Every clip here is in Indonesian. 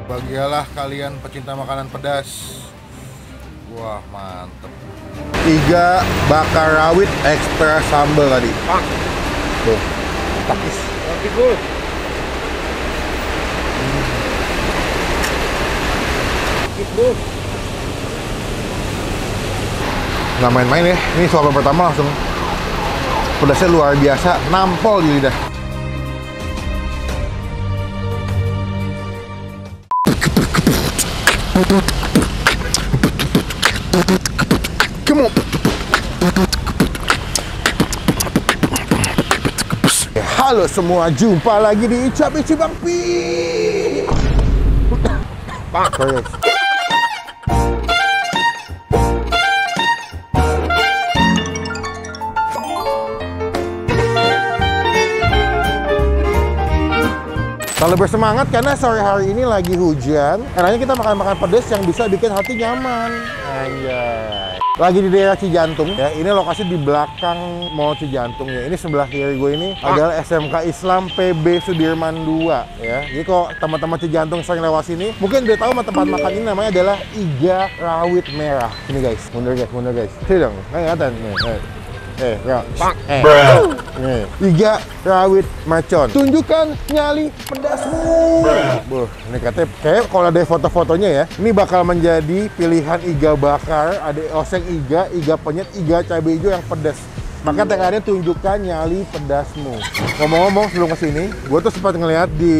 Berbahagialah kalian pecinta makanan pedas. Wah, mantep. Iga bakar rawit ekstra sambal tadi. Pak. Tuh. Takis. Takis, Bu. Takis, Bu. Nggak main-main ya. Ini suapan pertama langsung pedasnya luar biasa, nampol di lidah. Come on. Halo semua, jumpa lagi di Icap-Icip Bang Pi. Pak. Selalu bersemangat karena sore hari ini lagi hujan. Enaknya kita makan pedas yang bisa bikin hati nyaman. Anjay. Lagi di daerah Cijantung ya. Ini lokasi di belakang Mall Cijantung ya. Ini sebelah kiri gue ini adalah SMK Islam PB Sudirman 2 ya. Jadi kalau teman-teman Cijantung sering lewat sini, mungkin udah tahu tempat makan ini namanya adalah Iga Rawit Merah. Ini guys, mundur guys. Sini dong, kelihatan nih. Iga Rawit Mercon. Tunjukkan nyali pedasmu. Ini katanya kayak kalau ada foto-fotonya ya, ini bakal menjadi pilihan iga bakar, ada oseng iga, iga penyet, iga cabai hijau yang pedas. Maka tekannya tunjukkan nyali pedasmu. Ngomong-ngomong sebelum kesini, gue tuh sempat ngeliat di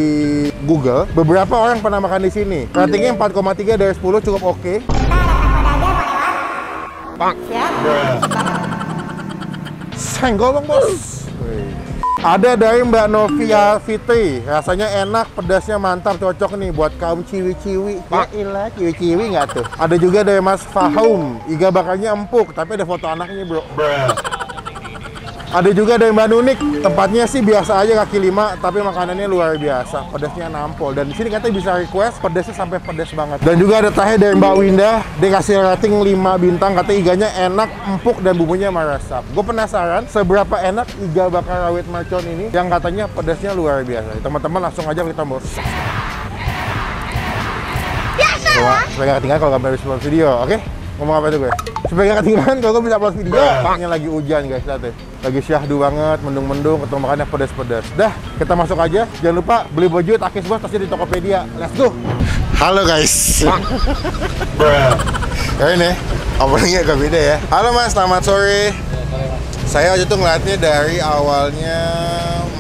Google beberapa orang pernah makan di sini. Ratingnya 4,3 dari 10 cukup oke. Senggol dong bos. Ada dari Mbak Novia Fitri, rasanya enak, pedasnya mantap, cocok nih buat kaum ciwi-ciwi. Ya ilah, ciwi-ciwi nggak tuh? Ada juga dari Mas Fahum, iga bakarnya empuk, tapi ada foto anaknya bro. Ada juga dari Mbak Nunik, tempatnya sih biasa aja kaki 5, tapi makanannya luar biasa, pedasnya nampol. Dan di sini katanya bisa request pedasnya sampai pedas banget. Dan juga ada tahe dari Mbak Winda, dia kasih rating 5 bintang, katanya iganya enak, empuk, dan bumbunya meresap. Gue penasaran seberapa enak iga bakar rawit mercon ini, yang katanya pedasnya luar biasa. Teman-teman langsung aja kita mau. Supaya gak ketinggalan kalau gambar di video, oke? Ngomong apa itu gue? Supaya gak ketinggalan kalau gue bisa upload video. Ini lagi hujan guys, lihat deh. Lagi syahdu banget, mendung-mendung, ketemu makannya pedas-pedas. Dah, kita masuk aja. Jangan lupa beli baju Takis Bos tasnya di Tokopedia. Let's go! Halo guys. Kayak ini, openingnya agak beda ya. Halo mas, selamat sore. Saya aja tuh ngeliatnya dari awalnya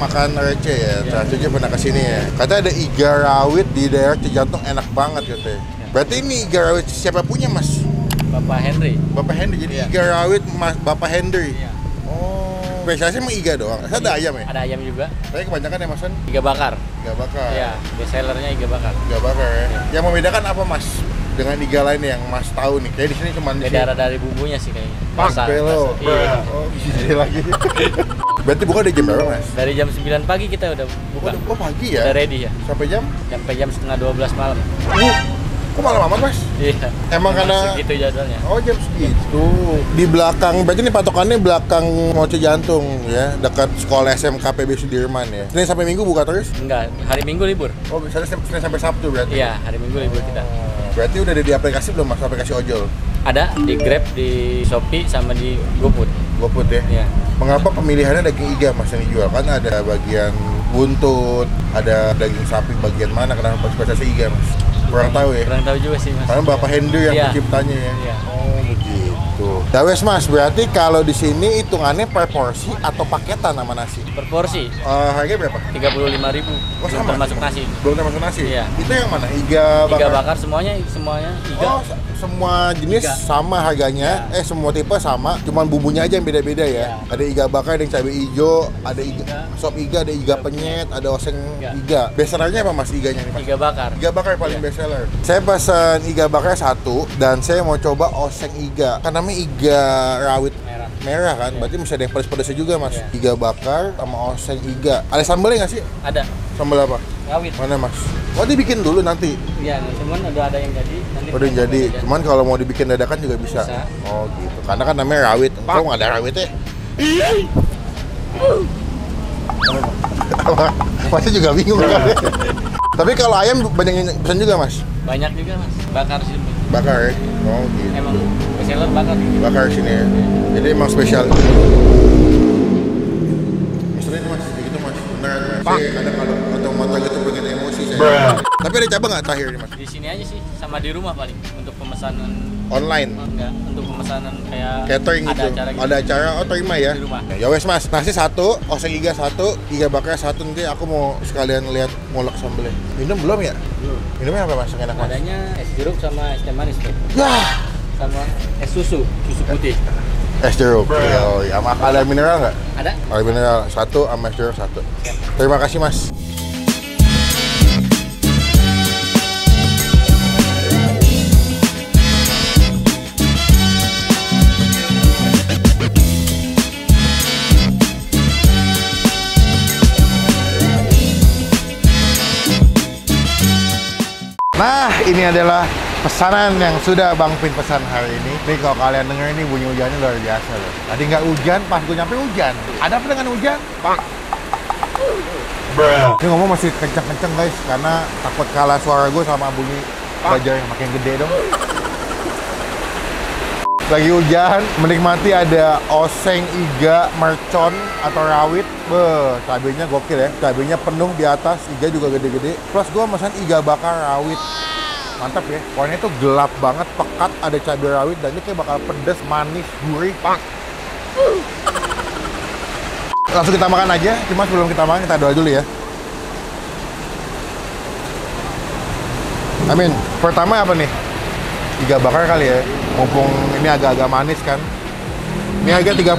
makan receh ya. Saya juga pernah kesini ya. Katanya ada iga rawit di daerah Cijantung enak banget katanya. Berarti ini iga rawit siapa punya mas? Bapak Henry. Bapak Henry, jadi iga rawit mas Bapak Henry. Oh, spesialisnya emang iga doang. Ada ayam ya? Ada ayam juga. Tapi kebanyakan ya masan? Iga bakar. Iga bakar. Iya, best sellernya iga bakar. Iga bakar ya. Yang membedakan apa mas dengan iga lain yang mas tahu nih? Kayak di sini cuma beda dari bumbunya sih kayaknya. Pak Belo. Iya. Oh, bisa lagi. Berarti buka dari jam berapa mas? Dari jam 9 pagi kita udah buka. Oh pagi ya? Udah ready ya. Sampai jam? Sampai jam setengah 12 malam. Kok malam amat mas? Iya. Emang karena segitu jadwalnya. Oh jam segitu. Di belakang, berarti ini patokannya belakang Mall Cijantung ya, dekat sekolah SMK PB Sudirman ya. Senin sampai Minggu buka terus? Enggak, hari Minggu libur. Oh misalnya Senin sampai Sabtu berarti? Iya, hari Minggu libur kita. Berarti udah ada di aplikasi belum mas, aplikasi ojol? Ada di Grab, di Shopee, sama di GoFood. GoFood ya? Iya. Mengapa pemilihannya daging iga mas yang dijual? Kan ada bagian buntut, ada daging sapi bagian mana, kenapa spesialisasi iga mas? Kurang tahu ya? Kurang tahu juga sih mas. Karena Bapak Henry yang iya. penciptanya ya? Iya. Oh begitu. Ya wes mas, berarti kalau di sini hitungannya per porsi atau paketan sama nasi? Per porsi. Harganya berapa? 35.000. Oh sama? Termasuk nasi. Belum termasuk nasi? Iya. Itu yang mana? Iga bakar? Iga bakar semuanya iga. Oh, semua jenis iga. sama harganya, Ya. Semua tipe sama, cuman bumbunya aja yang beda-beda ya. Ada iga bakar, ada yang cabai hijau, ada iga sop iga, ada iga penyet, ada oseng iga. Best sellernya apa mas iganya nih mas? Iga bakar. Iga bakar paling best seller. Saya pesan iga bakar 1 dan saya mau coba oseng iga. Kan namanya iga rawit merah kan, berarti masih ada yang pedas-pedasnya juga mas. Iga bakar sama oseng iga. Ada sambalnya nggak sih? Ada. Sambal apa? Rawit. Mana mas? Oh dibikin dulu nanti? Iya, cuman udah ada yang jadi. Udah yang jadi, cuman kalau mau dibikin dadakan juga bisa. Oh gitu, karena kan namanya rawit. Kok nggak ada rawitnya? Pasti juga bingung kan? Tapi kalau ayam banyak yang pesan juga, Mas? Banyak juga mas, bakar sih. Bakar ya? Oh gitu. Emang bestseller bakar. Bakar sini ya? Jadi emang spesial. Maksudnya ini mas, gitu mas, beneran mas. Saya kadang kalau mata gitu bikin emosi saya. Tapi ada cabang nggak terakhir nih mas? Di sini aja sih, sama di rumah paling untuk pemesanan. Online? Enggak, untuk pemesanan kayak Catering ada gitu? acara gitu. Ada acara, oh terima ya? Di rumah. Ya wes mas, nasi 1, oseng iga 1, iga bakar 1, nanti aku mau sekalian lihat ngulek sambelnya. Minum belum ya? Belum. Minumnya apa mas? Yang enak mas? Adanya es jeruk sama es teh manis tuh. Yah! Sama es susu putih. Es jeruk. Oh, ya, ada mineral nggak? Ada? Ada mineral 1 sama es jeruk 1. Terima kasih mas. Nah, ini adalah pesanan yang sudah Bang Pin pesan hari ini. Nih kalau kalian denger ini bunyi hujannya luar biasa loh. Tadi nggak hujan, pas gue nyampe hujan. Ada apa dengan hujan? Bang. Ini ngomong masih kenceng-kenceng guys, karena takut kalah suara gue sama bunyi belajar yang makin gede dong. Lagi hujan, menikmati ada oseng iga mercon atau rawit. Cabenya gokil ya. Cabenya penuh di atas, iga juga gede-gede. Plus gue pesan iga bakar rawit. Mantap ya. Warnanya tuh gelap banget, pekat, ada cabai rawit dan ini kayak bakal pedas, manis, gurih. Langsung kita makan aja. Cuma sebelum kita makan kita doa dulu ya. Amin. Pertama apa nih? Iga bakar kali ya. Mumpung ini agak-agak manis kan. Ini harga 30.000.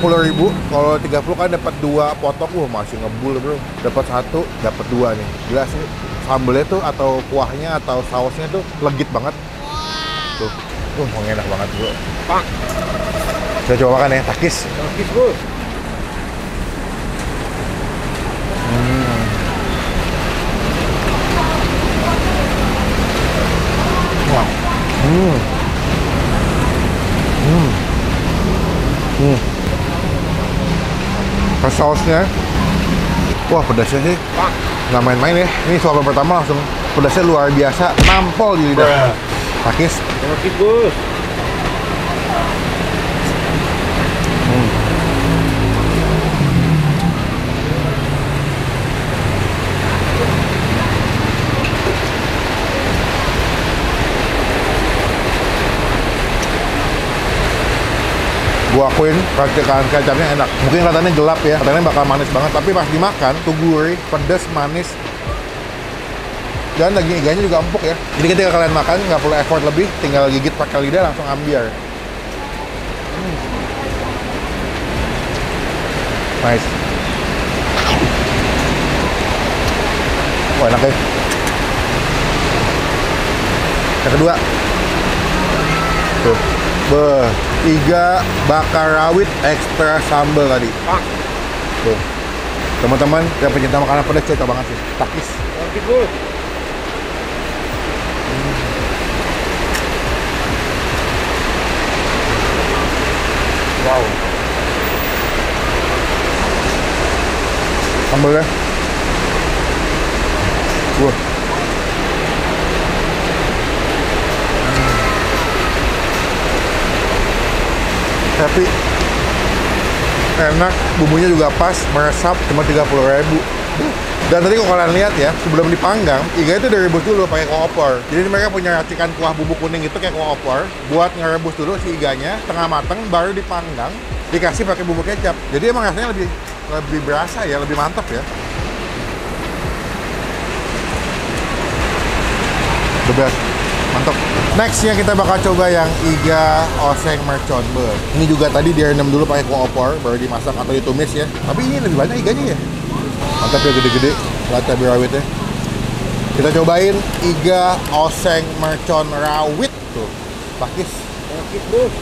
Kalau 30 kan dapat 2 potong. Masih ngebul bro. Dapat 1, dapat 2 nih. Gila sih. Sambelnya tuh atau kuahnya atau sausnya tuh legit banget. Tuh. Enak banget bro. Saya coba makan ya. Takis. Takis bro. Pas sausnya, wah pedasnya sih nggak main-main ya. Ini suapan pertama langsung pedasnya luar biasa, nampol di lidah. Takis. Takis bos. Gua akuin racikan kecapnya enak. Mungkin katanya gelap ya, katanya bakal manis banget. Tapi pas dimakan, tuh gurih, pedas, manis. Dan daging iganya juga empuk ya. Jadi ketika kalian makan, nggak perlu effort lebih. Tinggal gigit pakai lidah, langsung ambiar. Nice. Wah, enak ya. Yang kedua. Tuh. Iga bakar rawit ekstra sambal tadi. Tuh. Teman-teman yang pencinta makanan pedas cocok banget sih. Takis. Takis bos. Wow. Sambalnya. Wah. Tapi enak, bumbunya juga pas, meresap, cuma 30.000. Dan tadi kalau kalian lihat ya, sebelum dipanggang, iga itu direbus dulu pakai kuah opor. Jadi mereka punya racikan kuah bumbu kuning itu kayak kuah opor, buat ngerebus dulu si iganya, setengah mateng, baru dipanggang, dikasih pakai bumbu kecap. Jadi emang rasanya lebih berasa ya, lebih mantap ya. The best. Mantap. Nextnya kita bakal coba yang iga oseng mercon. Ini juga tadi direndam dulu pakai kuah opor, baru dimasak atau ditumis ya. Tapi ini lebih banyak iganya ya. Mantap ya, gede-gede. Lihat cabai rawitnya. Kita cobain iga oseng mercon rawit tuh. Takis. Takis bos.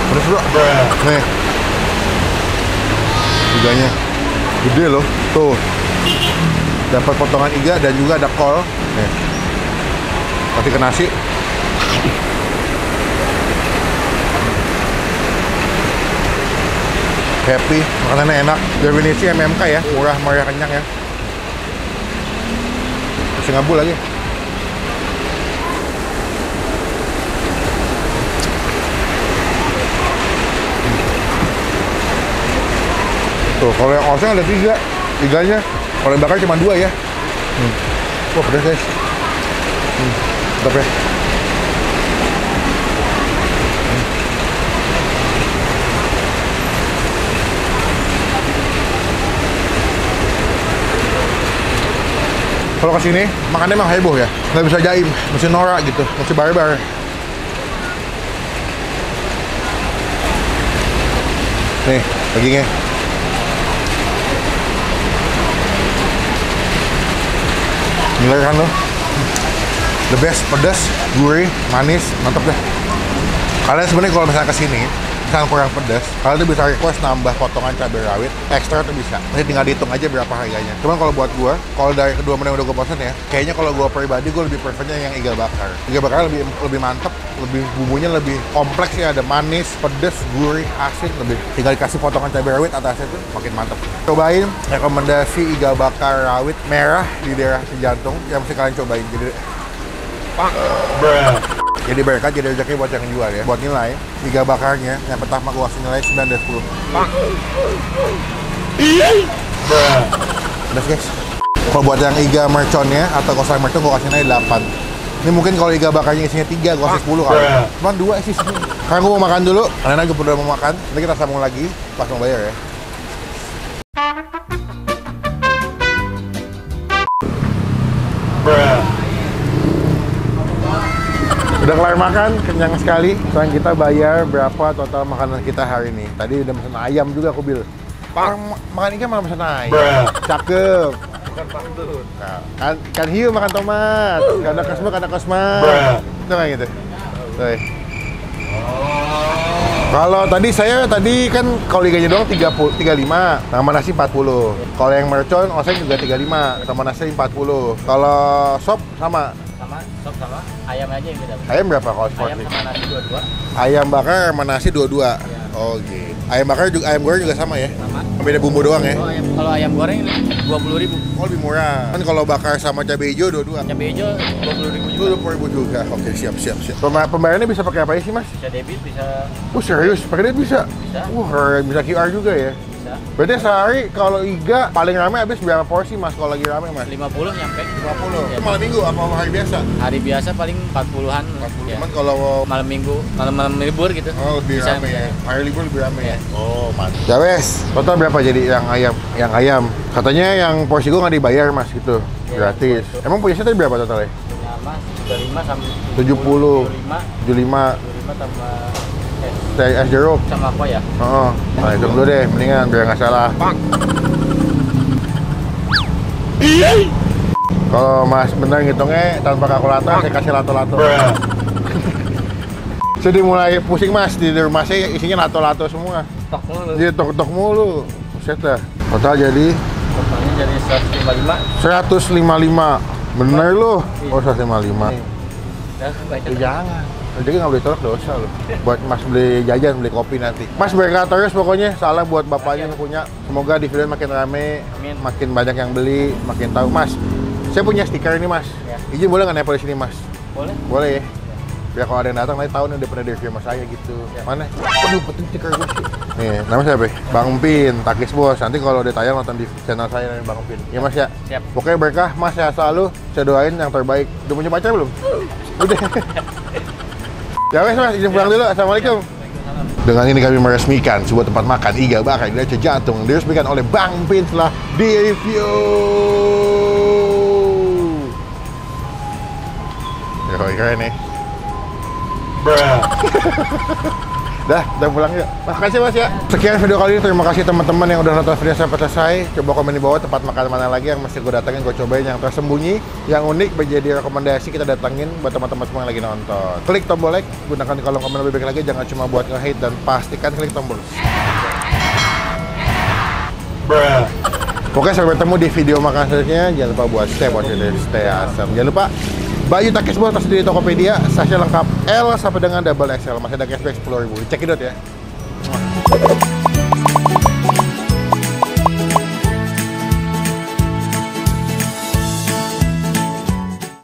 Pedas bro. Nih. Iganya gede loh, tuh. Dapat potongan iga dan juga ada kol. Nih. Kasih ke nasi. Happy, makanannya enak. Definisi MMK ya, murah, meriah, kenyang ya. Masih ngabul lagi. Tuh, kalau yang oseng ada 3 iganya. Kalau yang bakar cuma 2 ya. Wah, pedas guys. Mantap ya. Kalau kesini, makannya emang heboh ya. Nggak bisa jaim, mesti norak gitu, mesti barbar. Nih, dagingnya. Gila kan lo? The best, pedas, gurih, manis, mantap deh. Kalian sebenarnya kalau misalnya kesini, misalnya kurang pedas, kalian tuh bisa request nambah potongan cabai rawit, ekstra tuh bisa. Nanti tinggal dihitung aja berapa harganya. Cuman kalau buat gua, kalau dari kedua menu yang udah gua pesan ya, kayaknya kalau gua pribadi gua lebih prefernya yang iga bakar. Iga bakar lebih mantep, lebih bumbunya lebih kompleks ya, ada manis, pedas, gurih, asin, lebih. Tinggal dikasih potongan cabai rawit atasnya tuh makin mantep. Cobain rekomendasi iga bakar rawit merah di daerah Cijantung yang mesti kalian cobain. Jadi berkat, jadi rezeki buat yang jual ya. Buat nilai, iga bakarnya yang pertama gua kasih nilai 9 dari 10. Pedas guys. Kalau buat yang iga merconnya atau kosong mercon gua kasih nilai 8. Ini mungkin kalau iga bakarnya isinya 3, gua kasih 10 kali. Cuman 2 sih sini. Sekarang gua mau makan dulu. Kalian aja udah mau makan. Nanti kita sambung lagi pas mau bayar ya. Udah kelar makan, kenyang sekali. Sekarang kita bayar berapa total makanan kita hari ini. Tadi udah pesen ayam juga aku bil. Makan ikan malah pesen ayam. Cakep. Bukan pantun. Nah, kan hiu makan tomat. Kada kosma. Itu kayak gitu. Tuh. Kalau tadi kan kalau iganya doang 35, sama nasi 40. Kalau yang mercon, oseng juga 35, sama nasi 40. Kalau sop sama Sop sama ayam aja yang beda. ayam berapa kalau sport? Ayam sama nasi 22. Ayam bakar sama nasi 22. Ya. Oh gitu. Ayam bakar juga, ayam goreng juga sama ya? Sama. Beda bumbu doang ya? Kalau ayam goreng 20.000. Oh lebih murah. Kan kalau bakar sama cabai hijau 22. Cabai hijau 20.000 juga. 20.000 juga. Oke, siap. Pembayarannya bisa pakai apa sih, Mas? Bisa debit, bisa. Serius? Pakai debit bisa? Bisa. Bisa QR juga ya? Bisa. Berarti sehari kalau iga paling rame habis berapa porsi, Mas? Kalau lagi rame, Mas? 50 nyampe. 50. Ya. Itu malam minggu apa hari biasa? Hari biasa paling 40-an. 40. Ya. Cuman kalau Malam minggu, malam libur gitu. oh, lebih Bisa, rame ya. Hari libur lebih rame ya. Ya. Oh, mantap. Ya wes, total berapa jadi yang ayam? Katanya yang porsi gua nggak dibayar, Mas, gitu. Ya, Gratis. Emang punya saya tadi berapa totalnya? Nama 35 sampai 70, 75 75 tambah es jeruk. sama apa ya? Oh, nah hitung dulu deh, mendingan biar nggak salah. Kalau Mas bener ngitungnya tanpa kalkulator, saya kasih lato-lato. Jadi mulai pusing Mas, di rumah saya isinya lato-lato semua. Tok mulu. Jadi tok-tok mulu. Buset dah. Total jadi Totalnya jadi 155. 155. Bener loh. Oh, 155. Ya, baca. Jangan. Jadi nggak boleh tolak dosa loh. Buat Mas beli jajan, beli kopi nanti. Mas berkah terus pokoknya. Salah buat bapaknya yang punya. Semoga dividen makin rame, Amin. makin banyak yang beli, makin tahu. Mas, saya punya stiker ini Mas. Ya. Izin boleh nggak nempel di sini Mas? Boleh? Boleh ya. Biar kalau ada yang datang nanti tahu nih udah pernah review sama saya gitu. Ya. Mana? Waduh, penting stiker gue sih. Nih, nama siapa? Bang Pin, Takis Bos. Nanti kalau udah tayang nonton di channel saya namanya Bang Pin. Ya Mas ya. Siap. Pokoknya berkah Mas, saya selalu. Saya doain yang terbaik. Udah punya pacar belum? Udah. Ya wes Mas, izin pulang dulu. Assalamualaikum. Dengan ini kami meresmikan sebuah tempat makan iga bakar di Desa Jantung diresmikan oleh Bang Pin setelah di-review. Ya keren nih. Udah pulang yuk. Makasih Mas ya. Sekian video kali ini. Terima kasih teman-teman yang udah nonton video sampai selesai. Coba komen di bawah tempat makan mana lagi yang mesti gue datengin, gue cobain yang tersembunyi, yang unik, menjadi rekomendasi kita datengin buat teman-teman semua yang lagi nonton. Klik tombol like, gunakan kolom komen lebih baik lagi, jangan cuma buat nge-hate dan pastikan klik tombol Oke, sampai bertemu di video makan selanjutnya. Jangan lupa buat stay asam. Jangan lupa baju takis buat di Tokopedia, sachet lengkap L sampai dengan double XL. Masih ada cashback 10.000. Check it out ya.